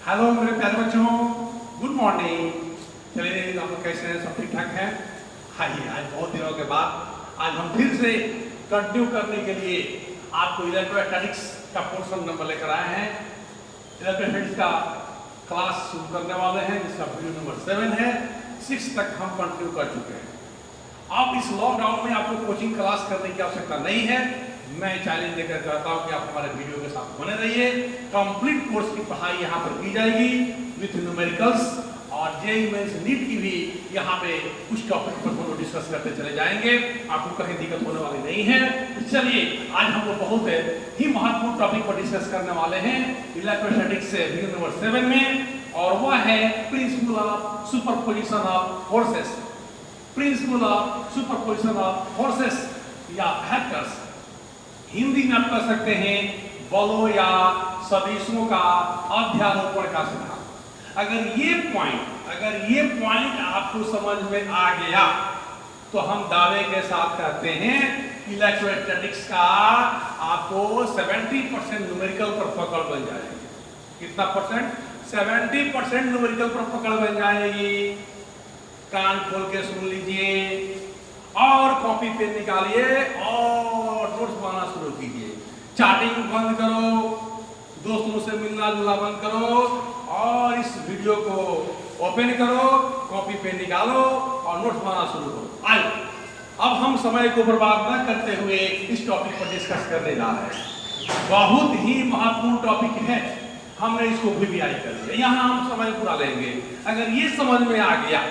Hello मेरे प्यारे बच्चों, गुड मॉर्निंग। चलिए आप लोग कैसे हैं? सब ठीक ठाक हैं? आइए, आज बहुत दिनों के बाद आज हम फिर से कंटिन्यू करने के लिए आपको इलेक्ट्रोस्टैटिक्स का पोर्शन नंबर लेकर आए हैं। इलेक्ट्रोस्टैटिक्स का क्लास शुरू करने वाले हैं, जिसका वीडियो नंबर 7 है। 6 तक हम कंटिन्यू कर चुके हैं। अब इस लॉकडाउन में आपको कोचिंग क्लास करने की आवश्यकता नहीं है। मैं चैलेंज देकर चाहता हूं कि आप हमारे वीडियो के साथ बने रहिए। कंप्लीट कोर्स की पढ़ाई यहाँ पर की जाएगी विथ न्यूमेरिकल्स, और जेईई मेंस नीट की भी यहाँ पे कुछ टॉपिक पर हम लोग डिस्कस करते चले जाएंगे। आपको कहीं दिक्कत होने वाली नहीं है। तो चलिए, आज हम लोग बहुत ही महत्वपूर्ण टॉपिक पर डिस्कस करने वाले हैं इलेक्ट्रोस्टैटिक्स से वीडियो नंबर 7 में, और वह है principal of superposition of forces. Principal of superposition of forces या वेक्टर्स, हिंदी में आप कह सकते हैं बलों या सदिशों का अध्यारोपण का सिद्धांत। अगर ये पॉइंट आपको समझ में आ गया तो हम दावे के साथ कहते हैं इलेक्ट्रोस्टैटिक्स का आपको 70% न्यूमेरिकल पर पकड़ बन जाएगी। कितना परसेंट? 70% न्यूमेरिकल पर पकड़ बन जाएगी। कान खोल के सुन लीजिए और कॉपी पेन निकालिए और नोट्स बनाना शुरू कीजिए। चैटिंग बंद करो, दोस्तों से मिलना जुलना बंद करो, और इस वीडियो को ओपन करो, कॉपी पेन निकालो और नोट्स बनाना शुरू करो। आइए, अब हम समय को बर्बाद न करते हुए इस टॉपिक पर डिस्कस करने जा रहे हैं। बहुत ही महत्वपूर्ण टॉपिक है, हमने इसको VVI कर लिया। यहाँ हम समय पूरा लेंगे। अगर ये समझ में आ गया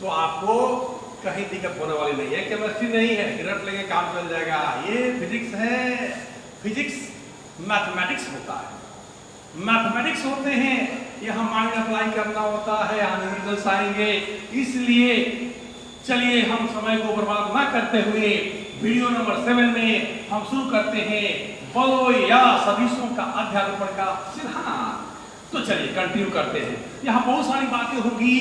तो आपको कहीं दिक्कत होने वाली नहीं है। केमिस्ट्री नहीं है कि रट लेंगे काम चल जाएगा। ये फिजिक्स है। फिजिक्स मैथमेटिक्स होता है, मैथमेटिक्स होते हैं। यहाँ माइंड अप्लाई करना होता है, यहाँ न्यूमेरिकल्स आएंगे। इसलिए चलिए, हम समय को बर्बाद ना करते हुए वीडियो नंबर 7 में हम शुरू करते हैं बलों या सदिशों का अध्यारोपण का सिद्धांत। तो चलिए कंटिन्यू करते हैं। यहाँ बहुत सारी बातें होगी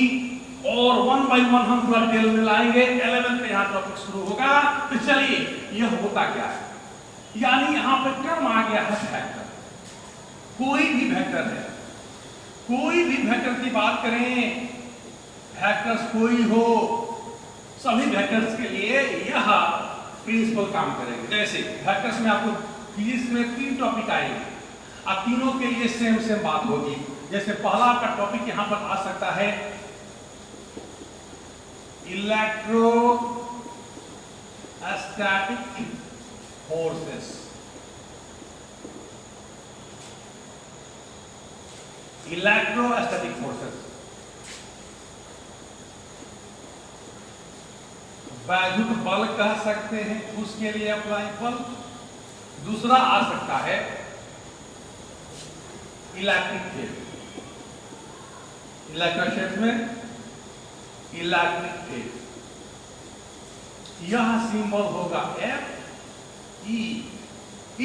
और 1 बाय 1 हम पूरा डिटेल में लाएंगे। 11th में यहाँ टॉपिक शुरू होगा। तो चलिए, यह होता क्या है? यानी यहाँ पे टर्म आ गया है वेक्टर। कोई भी वेक्टर है, कोई भी वेक्टर की बात करें, वेक्टर्स कोई हो, सभी वेक्टर्स के लिए यह प्रिंसिपल काम करेंगे। जैसे वेक्टर्स में आपको फिजिक्स में 3 टॉपिक आएंगे और तीनों के लिए सेम बात होगी। जैसे पहला आपका टॉपिक यहाँ पर आ सकता है इलेक्ट्रोस्टैटिक फोर्सेस। इलेक्ट्रोस्टैटिक फोर्सेस, वैद्युत बल कह सकते हैं, उसके लिए अप्लाई बल। दूसरा आ सकता है इलेक्ट्रिक फील्ड। इलेक्ट्रोस्टैटिक्स में इलेक्ट्रिक फील्ड, यह सिंबल होगा Fe। ई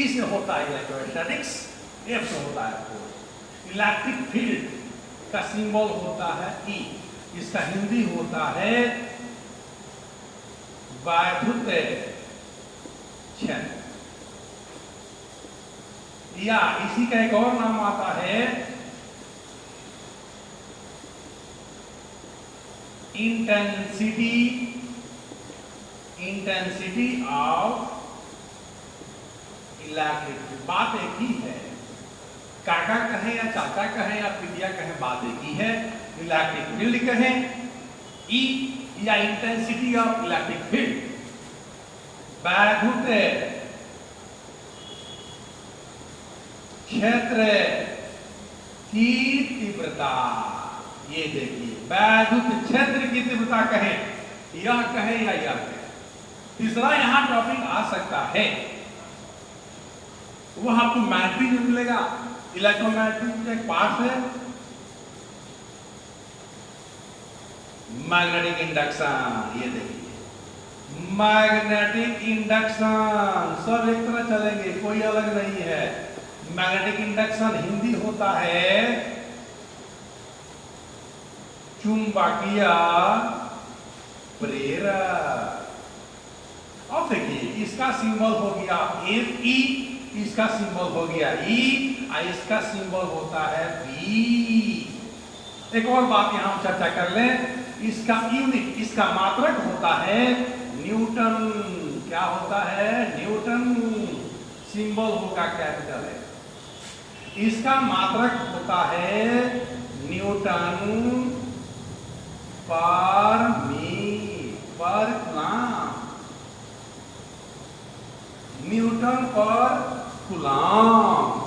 से होता है इलेक्ट्रोस्टैटिक्स, F से होता है फोर्स। इलेक्ट्रिक फील्ड का सिंबल होता है E, इसका हिंदी होता है वैद्युत क्षेत्र, या इसी का एक और नाम आता है इंटेंसिटी ऑफ इलेक्ट्रिक फील्ड। बात एक ही है, काका कहें या चाचा कहें या पितिया कहें, बात एक ही है। इलेक्ट्रिक फील्ड कहें E या इंटेंसिटी ऑफ इलेक्ट्रिक फील्ड, वैद्युत क्षेत्र की तीव्रता। ये देखिए, वैद्युत क्षेत्र की तीव्रता कहें, यह कहें या यह कहें। तीसरा यहां टॉपिक आ सकता है, वह आपको मैग्नेटिक में मिलेगा। इलेक्ट्रोमैग्नेटिक एक पार्ट है मैग्नेटिक इंडक्शन। ये देखिए, मैग्नेटिक इंडक्शन सब एक तरह चलेंगे, कोई अलग नहीं है। मैग्नेटिक इंडक्शन हिंदी होता है चुंबकीय प्रेरक। अब देखिए, इसका सिंबल हो गया Fe, इसका सिंबल हो गया E, इसका सिंबल होता है बी। एक और बात यहां हम चर्चा कर लें, इसका यूनिट, इसका मात्रक होता है न्यूटन। क्या होता है? न्यूटन। सिंबल होगा कैपिटल है। इसका मात्रक होता है न्यूटन पर पर कूलाम। न्यूटन पर कूलाम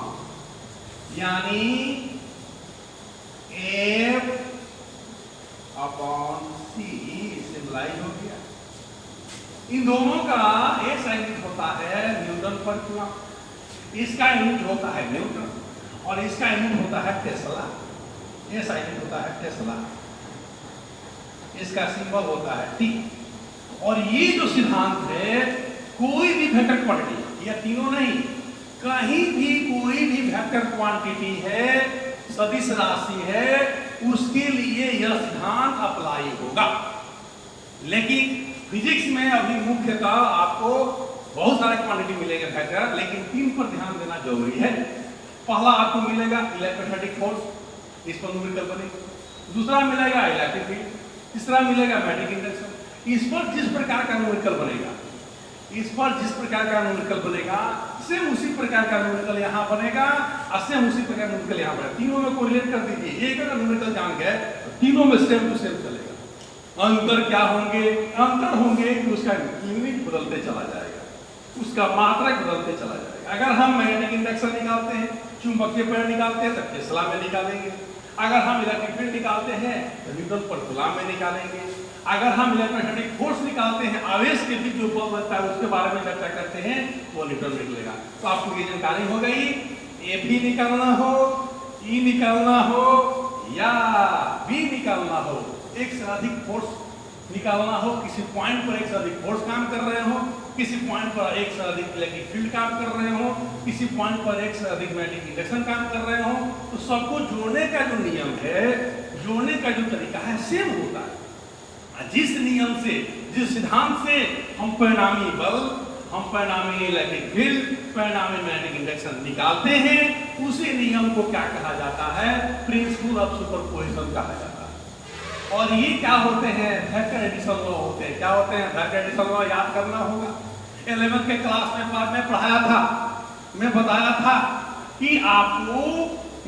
यानी F अपॉन C सिंबलाइज हो गया। इन दोनों का एक यूनिट होता है न्यूटन पर कूलाम। इसका यूनिट होता है न्यूटन और इसका यूनिट होता है टेस्ला। ये यूनिट होता है टेस्ला। इसका सिंबल होता है T। और ये जो सिद्धांत है, कोई भी वेक्टर क्वांटिटी, या तीनों नहीं, कहीं भी कोई भी वेक्टर क्वांटिटी है, सदिश राशि है, उसके लिए यह सिद्धांत अप्लाई होगा। लेकिन फिजिक्स में अभी मुख्यतः आपको बहुत सारे क्वांटिटी मिलेंगे वेक्टर, लेकिन तीन पर ध्यान देना जरूरी है। पहला आपको मिलेगा इलेक्ट्रोस्टैटिक फोर्स, इस पर न्यूमेरिकल बनेगा। दूसरा मिलेगा इलेक्ट्रिक फील्ड। तीसरा मिलेगा मैग्नेटिक इंडक्शन। इस पर जिस प्रकार का न्यूमेरिकल बनेगा, इस पर जिस प्रकार का न्यूमेरिकल बनेगा, सेम उसी प्रकार का न्यूमेरिकल यहाँ बनेगा और सेम उसी प्रकार का न्यूमेरिकल यहाँ बनेगा। तीनों में कोरिलेट कर दीजिए। एक अगर न्यूमेरिकल जान गए तो तीनों में सेम टू सेम चलेगा। अंतर क्या होंगे? अंतर होंगे कि उसका यूनिट बदलते चला जाएगा, उसका मात्रक बदलते चला जाएगा। अगर हम मैग्नेटिक इंडक्शन निकालते हैं, चुंबकीय प्रेरण निकालते हैं, तब टेस्ला में निकालेंगे। अगर हम इलेक्ट्रिक फील्ड निकालते हैं तो न्यूटन पर कूलाम में निकालेंगे। अगर हम इलेक्ट्रोस्टैटिक फोर्स निकालते हैं, आवेश के बीच जो बल लगता है उसके बारे में चर्चा करते हैं, वो न्यूटन निकलेगा। तो आपको ये जानकारी हो गई। ए भी निकालना हो, ई निकालना हो या बी निकालना हो, एक से अधिक फोर्स निकालना हो, किसी पॉइंट पर एक से अधिक फोर्स काम कर रहे हो, किसी पॉइंट पर एक से अधिक इलेक्ट्रिक फील्ड काम कर रहे हो, किसी पॉइंट पर एक से अधिक मैग्नेटिक इंडक्शन काम कर रहे हो, तो सबको जोड़ने का जो नियम है, जोड़ने का जो तरीका है, सेम होता है। जिस नियम से, जिस सिद्धांत से हम परिणामी बल, हम परिणामी इलेक्ट्रिक फील्ड, परिणामी मैग्नेटिक इंडक्शन निकालते हैं, उसी नियम को क्या कहा जाता है? प्रिंसिपल ऑफ सुपरपोजिशन कहा जाता है। और ये क्या होते हैं? वेक्टर एडिशन लॉ होते हैं। क्या होते हैं? वेक्टर एडिशन लॉ याद करना होगा। 11th के क्लास में पढ़ाया था, मैं बताया था कि आपको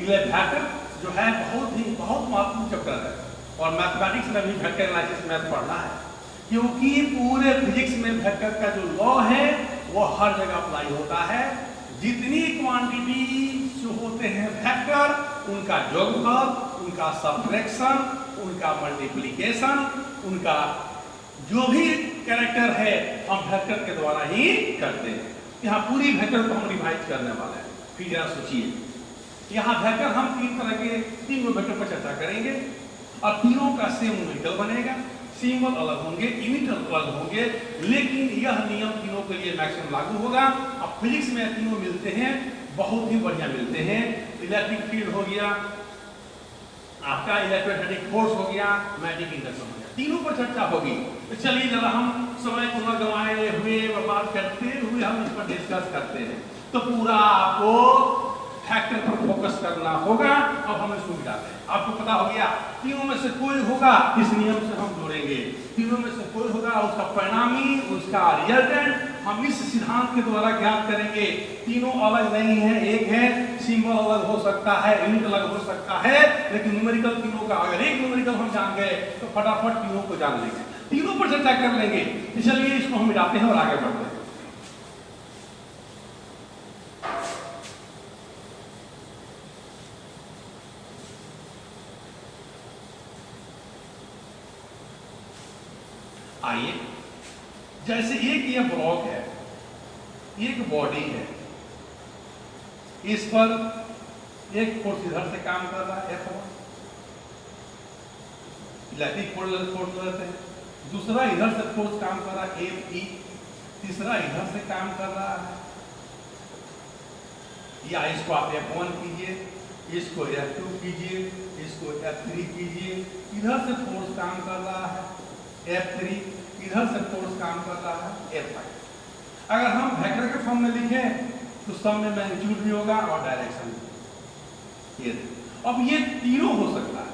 वेक्टर जो है बहुत महत्वपूर्ण चैप्टर है और मैथमेटिक्स में भी वेक्टर एनालिसिस मैथ पढ़ना है, क्योंकि पूरे फिजिक्स में वेक्टर का जो लॉ है वो हर जगह अप्लाई होता है। जितनी क्वांटिटी जो होते हैं वेक्टर, उनका जोगफल, उनका सबट्रैक्शन, उनका मल्टीप्लिकेशन, उनका जो भी कैरेक्टर है, हम वेक्टर के द्वारा ही करते हैं। यहाँ पूरी वेक्टर को हम रिवाइज करने वाले हैं। फिर जरा सोचिए, यहाँ वेक्टर हम तीन वेक्टर पर चर्चा करेंगे और तीनों का सेम न्यूमेरिकल बनेगा। सिंबल अलग होंगे, यूनिट अलग होंगे, लेकिन यह नियम तीनों के लिए मैक्सिमम लागू होगा। अब फिजिक्स में तीनों मिलते हैं, बहुत ही बढ़िया मिलते हैं। इलेक्ट्रिक फील्ड हो गया, आपका इलेक्ट्रोस्टैटिक फोर्स हो गया, मैग्नेटिक इंडक्शन हो गया, तीनों पर चर्चा होगी। तो चलिए जरा हम समय को न गंवाए हुए, बात करते हुए हम इस पर डिस्कस करते हैं। तो पूरा आपको फैक्टर पर फोकस करना होगा। अब हम इसको मिटाते हैं। आपको पता हो गया, तीनों में से कोई होगा, इस नियम से हम जोड़ेंगे। तीनों में से कोई होगा, उसका परिणामी, उसका रिजल्टेंट हम इस सिद्धांत के द्वारा ज्ञात करेंगे। तीनों अलग नहीं है, एक है। सिंबल अलग हो सकता है, यूनिट अलग हो सकता है, लेकिन न्यूमेरिकल तीनों का, अगर एक न्यूमेरिकल हम जान गए तो फटाफट तीनों को जान लेंगे, तीनों पर चर्चा कर लेंगे। चलिए इसको हम मिटाते हैं और आगे बढ़ते हैं। आइए, जैसे एक ये ब्लॉक है, एक बॉडी है, इस पर एक फोर्स इधर से काम कर रहा है, F1 इलेक्ट्रिक फोर्स लेते हैं। दूसरा इधर से फोर्स काम कर रहा है, Fe। तीसरा इधर से काम कर रहा है, या इसको आप F1 कीजिए, इसको F2 कीजिए, इसको F3 कीजिए। इधर से फोर्स काम कर रहा है F3, इधर से फोर्स काम कर रहा है F5। अगर हम वेक्टर के फॉर्म में लिखें तो सम में मैग्नीट्यूड भी होगा और डायरेक्शन भी। ये देखो, अब ये तीनों हो सकता है,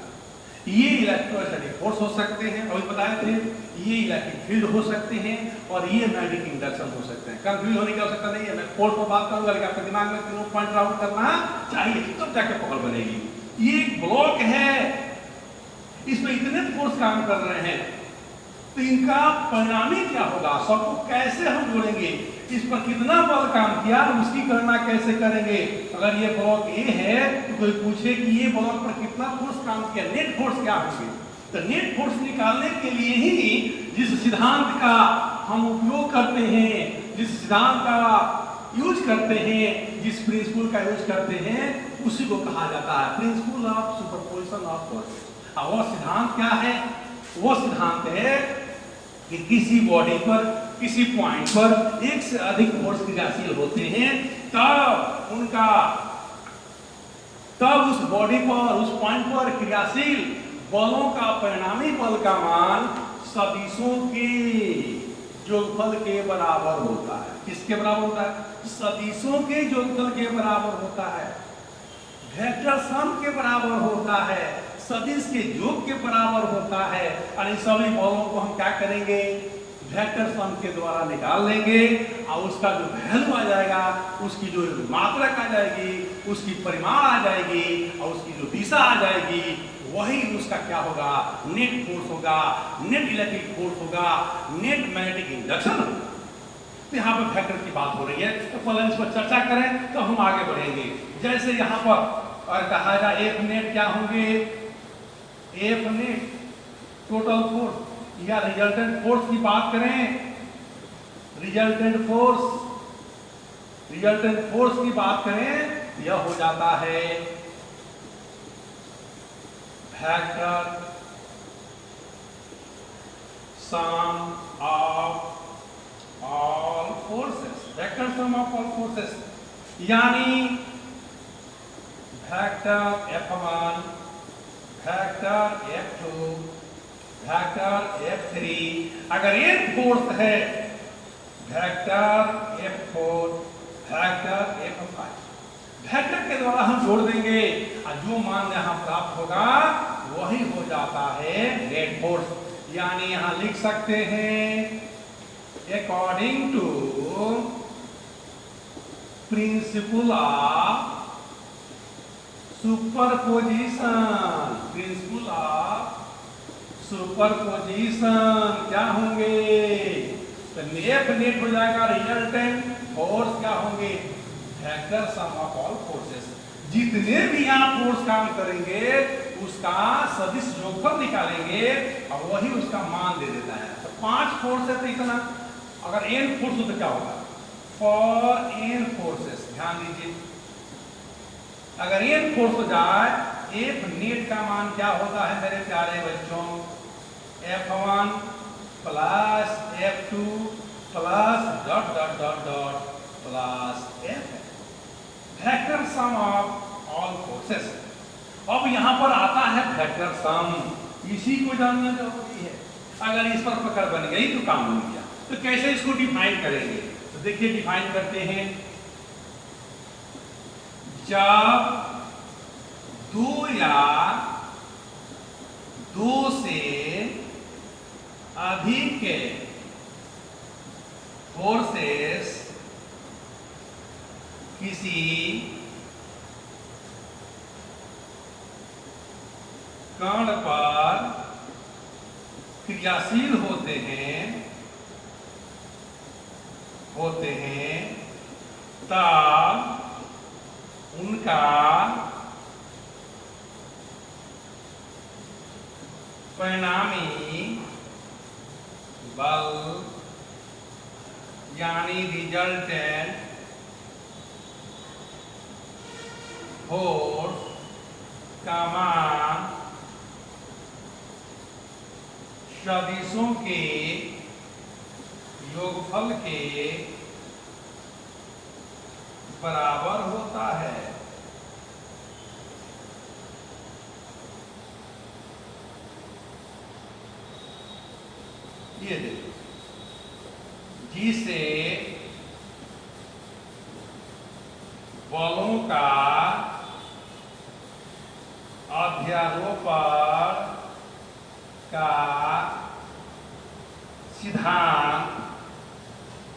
ये इलेक्ट्रोस्टैटिक फोर्स हो सकते हैं, अभी बताए थे, ये इलेक्ट्रिक फील्ड हो सकते हैं, और ये मैग्नेटिक इंडक्शन हो सकते हैं। कंफ्यूज होने की आवश्यकता नहीं है, मैं फोर्स पर बात करूंगा, लेकिन आपके दिमाग में तीनों पॉइंट आउट करना चाहिए, तब जाके पकड़ बनेगी। ये एक ब्लॉक है, इसमें इतने फोर्स काम कर रहे हैं, तो इनका परिणामी क्या होगा, सबको कैसे हम जोड़ेंगे, इस पर कितना बल काम किया, उसकी गणना कैसे करेंगे। अगर ये ब्लॉक ए है तो कोई पूछे कि ये ब्लॉक पर कितना फोर्स काम किया, नेट फोर्स क्या होंगे, तो नेट फोर्स निकालने के लिए ही जिस सिद्धांत का हम उपयोग करते हैं, जिस सिद्धांत का यूज करते हैं, जिस प्रिंसिपल का यूज करते हैं, उसी को कहा जाता है principal of superposition of force. और वो सिद्धांत क्या है, वो सिद्धांत है कि किसी बॉडी पर, किसी पॉइंट पर एक से अधिक फोर्स क्रियाशील होते हैं, तब उस बॉडी पर, उस पॉइंट पर क्रियाशील बलों का परिणामी बल का मान सदिशों के योगफल के बराबर होता है। किसके बराबर होता है, सदिशों के योगफल के बराबर होता है, वेक्टर सम के बराबर होता है, सदिश के योग के बराबर होता है। और इन सभी बलों को हम क्या करेंगे, वेक्टर सम के द्वारा निकाल लेंगे, और उसका जो वैल्यू आ जाएगा, उसकी जो मात्रक आ जाएगी, उसकी परिमाण आ जाएगी, और उसकी जो दिशा आ जाएगी, वही उसका क्या होगा, नेट फोर्स होगा, नेट इलेक्ट्रिक फोर्स होगा, नेट मैग्नेटिक इंडक्शन होगा। तो यहाँ पर वेक्टर की बात हो रही है, तो पहले इस पर चर्चा करें तो हम आगे बढ़ेंगे। जैसे यहाँ पर और कहा जाए एफ नेट क्या होंगे, एफ नेट टोटल फोर्स या रिजल्टेंट फोर्स की बात करें, रिजल्टेंट फोर्स की बात करें, यह हो जाता है vector sum of all forces, vector sum of all forces, यानी vector F1, vector F2, vector F3, अगर एक फोर्स है vector F4, vector F5, vector के द्वारा हम जोड़ देंगे, और जो मान यहां प्राप्त होगा वही हो जाता है नेट फोर्स। यानी यहां लिख सकते हैं according to principle of superposition, principle of superposition क्या होंगे, तो एफ नेट हो जाएगा, रिजल्टेंट फोर्स क्या होंगे, vector sum of all forces. जितने भी यहाँ फोर्स काम करेंगे उसका सदिश योगफल निकालेंगे, और वही उसका मान दे देता है। तो 5 फोर्स है तो इतना, अगर n फोर्स हो तो क्या होगा, फॉर n फोर्सेस, ध्यान दीजिए, अगर n फोर्स हो जाए, एफ नेट का मान क्या होता है मेरे प्यारे बच्चों, F1 plus F2 plus dot dot dot dot plus F, vector sum of all forces. अब यहां पर आता है वेक्टर सम, इसी को जानना जरूरी है। अगर इस पर पकड़ बन गई तो काम बन गया। तो कैसे इसको डिफाइन करेंगे, तो देखिए डिफाइन करते हैं, जब दो या दो से अधिक फोर्सेस किसी कण पर क्रियाशील होते हैं तब उनका परिणामी बल यानी रिजल्टेंट फोर्स का मान सदिशों के योगफल के बराबर होता है। ये देखो, जिसे बलों का अध्यारोपण का सिद्धांत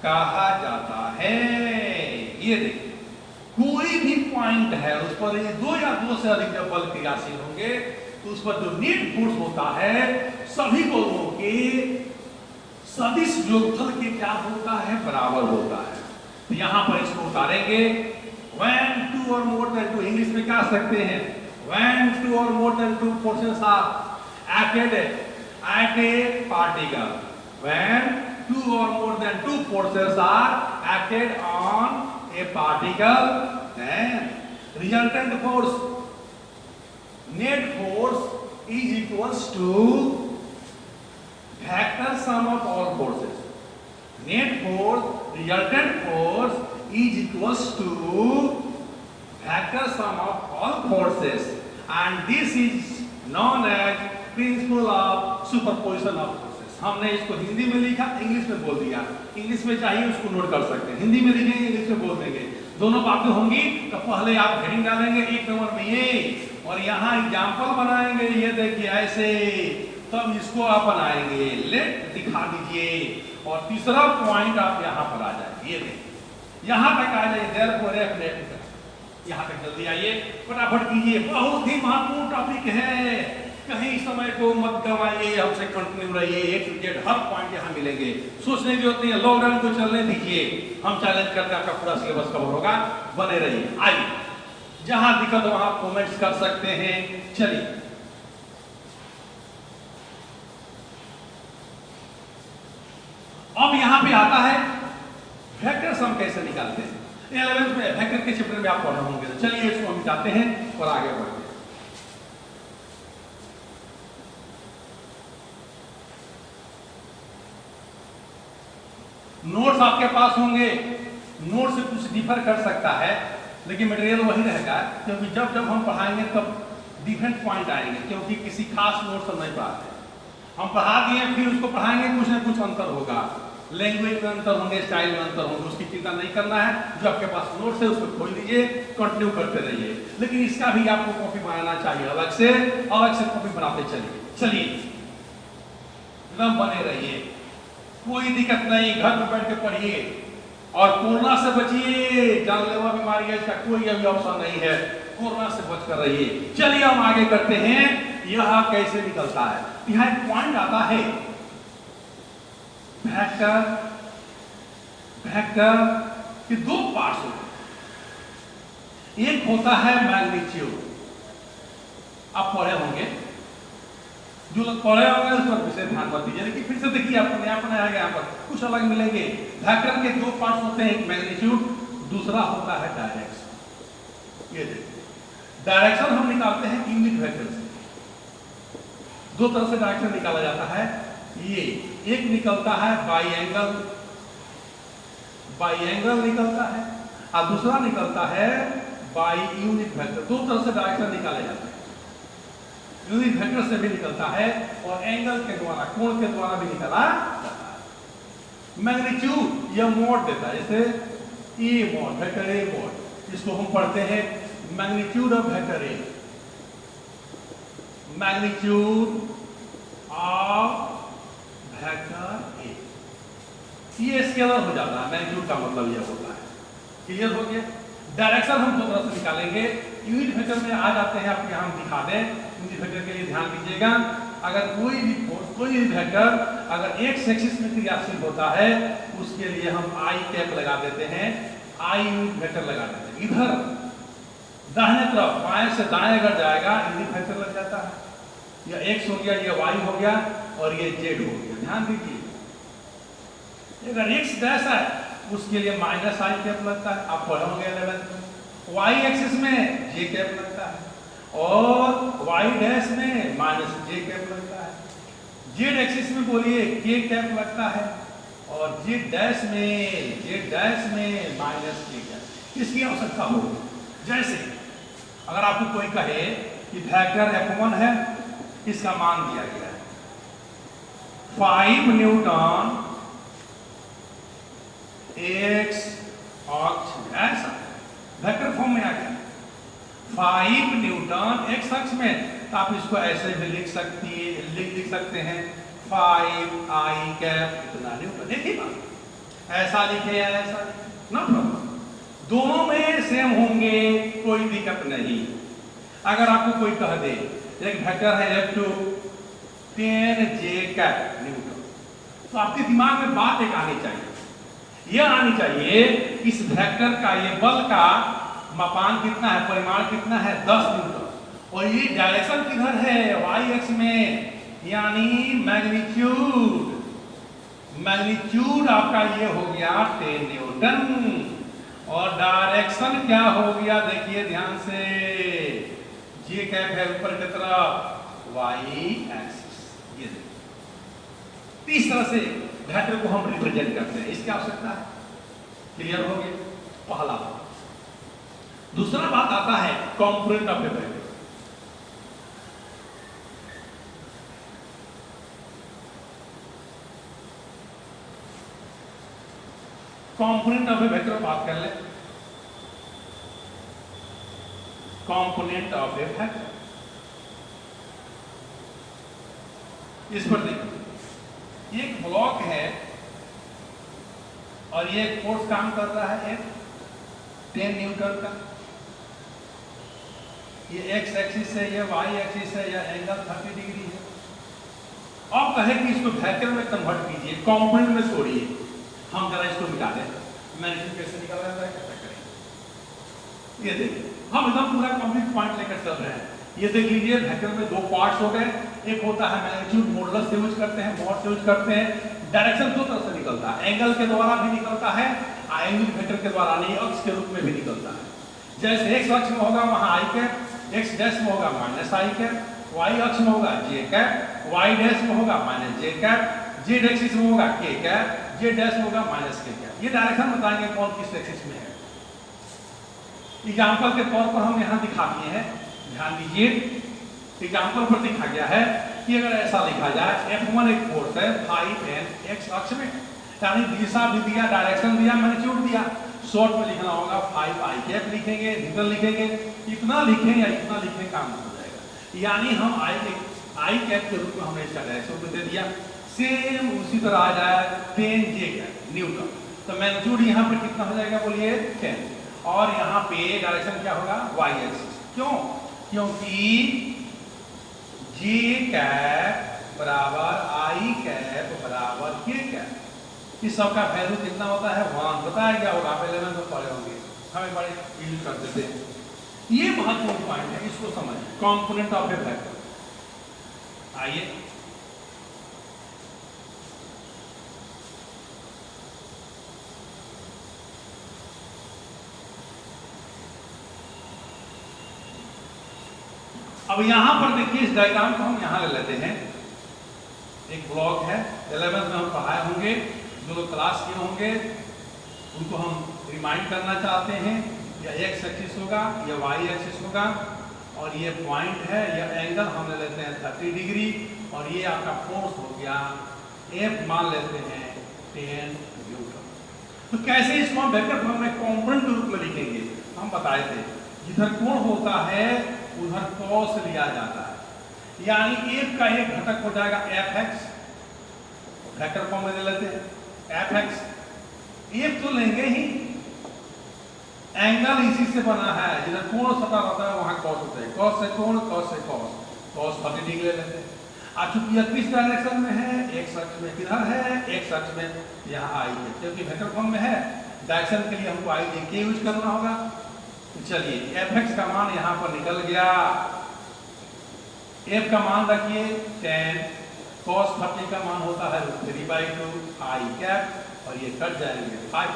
कहा जाता है। ये देखिए, कोई भी पॉइंट है उस पर ये दो या दो से अधिक जब बल क्रियाशील होंगे तो उस पर जो नेट फोर्स होता है सभी बलों के सदिश योगफल के क्या होता है, बराबर होता है। तो यहां पर इसको उतारेंगे, when two or more than two, English में क्या सकते हैं, when two or more than two forces are acted at a particle, when two or more than two forces are acted on a particle, then resultant force, net force is equals to vector sum of all forces. Net force, resultant force is equals to vector sum of all forces, and this is known as principle of superposition of forces. हमने इसको हिंदी में लिखा, English में बोल दिया। English में चाहिए उसको नोट कर सकते हैं, हिंदी में लिखेंगे, इंग्लिश में बोल देंगे, दोनों बातें होंगी। तो पहले आप हेडिंग डालेंगे 1 नंबर में ये, और यहाँ एग्जाम्पल बनाएंगे, ये देखिए ऐसे, तब इसको आप बनाएंगे, लेट दिखा दीजिए, और तीसरा पॉइंट आप यहाँ पर आ जाएंगे। ये देखिए यहाँ तक आ जाइए, देयरफॉर एफ नेट, यहाँ तक जल्दी आइए, फटाफट कीजिए, बहुत ही महत्वपूर्ण टॉपिक है, कहीं समय को मत गवाइए, हमसे कंटिन्यू रहिए, A to Z her point यहाँ मिलेंगे, सोचने की जरूरत नहीं है। लॉकडाउन को चलने दीजिए, हम चैलेंज करते हैं आपका पूरा सिलेबस कवर होगा, बने रहिए। आइए, जहां दिक्कत हो वहां कमेंट्स कर सकते हैं। चलिए अब यहां पे आता है वेक्टर सम कैसे निकालते हैं। 11th में वेक्टर के चैप्टर में आप पढ़ रहे होंगे। चलिए इसको हम मिटाते हैं और आगे बढ़ते हैं। नोट्स आपके पास होंगे, नोट से कुछ डिफर कर सकता है, लेकिन मटेरियल वही रहेगा, क्योंकि जब जब हम पढ़ाएंगे तब डिफरेंट पॉइंट आएंगे, क्योंकि किसी खास नोट से नहीं पढ़ाते। हम पढ़ा दिए फिर उसको पढ़ाएंगे, कुछ ना कुछ अंतर होगा, लैंग्वेज में अंतर होंगे, स्टाइल में अंतर होंगे, उसकी चिंता नहीं करना है। जो आपके पास नोट्स है उसको खोल लीजिए, कंटिन्यू करते रहिए, लेकिन इसका भी आपको कॉपी बनाना चाहिए, अलग से कॉपी बनाते चलिए। चलिए एकदम बने रहिए, कोई दिक्कत नहीं, घर में बैठ के पढ़िए और कोरोना से बचिए, जानलेवा बीमारी है, इसका कोई अभी ऑप्शन नहीं है, कोरोना से बचकर रहिए। चलिए हम आगे करते हैं, यह कैसे निकलता है। यहाँ एक पॉइंट आता है, वेक्टर के दो पार्ट्स होते हैं, एक होता है मैग्नीट्यूड, आप पढ़े होंगे, जो लोग पढ़े होंगे उस पर विशेष ध्यान मत दीजिए, लेकिन फिर से देखिए आपको नया बनाया गया, यहाँ पर कुछ अलग मिलेंगे। वेक्टर के दो पार्ट्स होते हैं, एक मैग्नीट्यूड, दूसरा होता है डायरेक्शन। ये देखिए डायरेक्शन हम निकालते हैं यूनिट वेक्टर से, दो तरह से डायरेक्शन निकाला जाता है। ये एक निकलता है बाई एंगल निकलता है, और दूसरा निकलता है बाई यूनिट वेक्टर। दो तरह से डायरेक्शन निकाले जाते हैं, यूनिट वेक्टर से भी निकलता है और एंगल के द्वारा, कोण के द्वारा भी निकाला जाता है। मैग्नीट्यूड यह मोड देता है, जैसे ए मोड, वेक्टर ए मोड, इसको हम पढ़ते हैं magnitude of vector A, magnitude of vector A, ये स्केलर हो जाता है। मैग्नीट्यूड का मतलब यह होता है, क्लियर हो गया। डायरेक्शन हम दो तरह से निकालेंगे, यूनिट वेक्टर में आ जाते हैं, आपको यहाँ हम दिखा दें, यूनिट वेक्टर के लिए ध्यान दीजिएगा। अगर कोई भी वेक्टर अगर एक एक्सिस में क्रियाशील होता है, उसके लिए हम आई कैप लगा देते हैं, आई यूनिट वेक्टर लगा देते हैं। इधर दाहिने तरफ बाएं से दाएं अगर जाएगा यूनिट वेक्टर लग जाता है, यह एक्स हो गया, ये वाई हो गया और ये जेड हो गया। ध्यान दीजिए, अगर एक्स डैश है उसके लिए माइनस आई कैप लगता है, आप पढ़ोगे 11th में। वाई एक्सिस में जे कैप लगता है और वाई डैश में माइनस जे कैप लगता है। जेड एक्सिस में बोलिए के कैप लगता है और जेड डैश में माइनस के कैप। इसकी आवश्यकता होगी, जैसे अगर आपको कोई कहे कि वेक्टर F1 है, इसका मान दिया गया है 5 न्यूटन एक्स अक्ष, ऐसा वेक्टर फॉर्म में आ गया। 5 न्यूटन एक्स अक्ष में, तो आप इसको ऐसे भी लिख सकते हैं 5 आई कैप इतना न्यूटन। एक ही बात, ऐसा लिखे या ऐसा लिखे, नो प्रॉब्लम, दोनों में सेम होंगे, कोई दिक्कत नहीं। अगर आपको कोई कह दे एक वेक्टर है F2 10 J कैप न्यूटन, तो आपके दिमाग में बात एक आनी चाहिए, यह आनी चाहिए इस वेक्टर का ये बल का मापांक कितना है, परिमाण कितना है 10 न्यूटन, और ये डायरेक्शन किधर है y एक्स में, यानी मैग्नीट्यूड आपका ये हो गया 10 न्यूटन, और डायरेक्शन क्या हो गया देखिए ध्यान से, जे कैप है ऊपर की तरफ y एक्सिस, ये देखिए इस तरह से वेक्टर को हम रिप्रेजेंट करते हैं, इसकी आवश्यकता है। क्लियर हो गया पहला बात। दूसरा बात आता है component of A vector. Component of A vector बात कर ले, कंपोनेंट ऑफ ए वेक्टर, इस पर देखिए एक ब्लॉक है और ये फोर्स काम कर रहा है 10 न्यूटन का, ये एक्स एक्सिस है, ये वाई एक्सिस है, या एंगल 30 डिग्री है। अब कहे कि इसको वेक्टर में कन्वर्ट कीजिए, कंपोनेंट में छोड़िए, हम जरा इसको मिटा दें, मैग्नीट्यूड कैसे निकल रहा है कैसे करें, ये देखिए हम एकदम पूरा कंप्लीट पॉइंट लेकर चल रहे हैं। ये देख लीजिए वेक्टर में दो पार्ट्स हो गए, एक होता है मैग्नीट्यूड मॉडुलस से यूज करते हैं, मॉड से यूज करते हैं, डायरेक्शन दो तरह से निकलता है, एंगल के द्वारा भी निकलता है, एंगल वेक्टर के द्वारा नहीं अक्ष के रूप में भी निकलता है। जैसे एक्स अक्ष में होगा वहां आई कैप, एक्स डैश में होगा माइनस आई कैप, वाई अक्ष में होगा जे कैप, वाई डैश में होगा माइनस जे कैप, जेड एक्सिस में होगा के कैप, जेड डैश में होगा माइनस के कैप। ये डायरेक्शन बताएंगे कौन किस एक्सिस में है। एग्जाम्पल के तौर पर हम यहाँ दिखा दिए हैं, ध्यान दीजिए एग्जाम्पल पर दिखा गया है कि अगर ऐसा लिखा जाए F1 एक फोर्स है 5n x अक्ष में, यानी दिशा भी दिया, डायरेक्शन दिया, मैग्नीट्यूड दिया, शॉर्ट में लिखना होगा 5 आई कैप लिखेंगे, न्यूटन लिखेंगे, इतना लिखें या इतना लिखें काम हो जाएगा, यानी हम आई कैप के रूप में हमने इसका डायरेक्शन दे दिया। सेम उसी तरह आ जाए 10 जे कैप न्यूटन, तो मैग्नीट्यूड यहाँ पर कितना हो जाएगा बोलिए 10, और यहाँ पे डायरेक्शन क्या होगा y एक्सिस। क्यों? क्योंकि जे कैप बराबर आई कैप बराबर के कैप, इस सब का वैल्यू कितना होता है 1, बताया क्या होगा आप 11 में पढ़े होंगे, हमें बड़े यूज करते थे। ये महत्वपूर्ण पॉइंट है, इसको समझिए, कंपोनेंट ऑफ ए वेक्टर। आइए अब यहां पर देखिए इस डायग्राम को हम यहां ले लेते हैं, एक ब्लॉक है 11th में हम पढ़ाए होंगे, जो लोग क्लास किए होंगे उनको हम रिमाइंड करना चाहते हैं, या एक्स एक्सिस होगा या वाई एक्सिस होगा, और ये पॉइंट है, यह एंगल हम ले लेते हैं 30 डिग्री, और ये आपका फोर्स हो गया F मान लेते हैं 10 न्यूटन। तो कैसे इसको हम वेक्टर फॉर्म में कंपोनेंट के रूप में लिखेंगे, हम बताए थे जिधर कोण होता है उधर कॉस लिया जाता है, यानी F का एक घटक हो जाएगा Fx, वेक्टर फॉर्म में ले लेते हैं Fx, F तो लेंगे ही, एंगल इसी से बना है, जिधर कोण सटा रहता है वहां कॉस होता है, कॉस से कोण, कॉस से कॉस, कॉस 30 डिग्री ले लेते हैं। अब चूंकि यह किस डायरेक्शन में है, एक्स अक्ष में, किधर है एक्स अक्ष में, यहाँ आई है, क्योंकि वेक्टर फॉर्म में है, डायरेक्शन के लिए हमको आई के यूज करना होगा। तो चलिए Fx का मान यहाँ पर निकल गया, F का मान रखिए 10, cos 30 का मान होता है 3/2 आई कैप, और ये कट जाएंगे 5,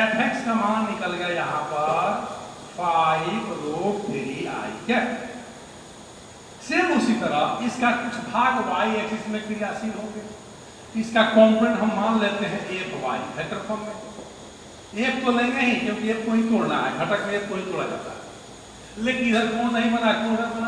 Fx का मान निकल गया यहाँ पर 5√3 आई कैप। सेम उसी तरह इसका कुछ भाग y एक्सिस में क्रियाशील होंगे, इसका कंपोनेंट हम मान लेते हैं Fy वेक्टर फॉर्म में, F तो लेंगे ही क्योंकि F को ही तोड़ना है, घटक में F को ही तोड़ा जाता है, लेकिन इधर कोण नहीं बना, कोण बना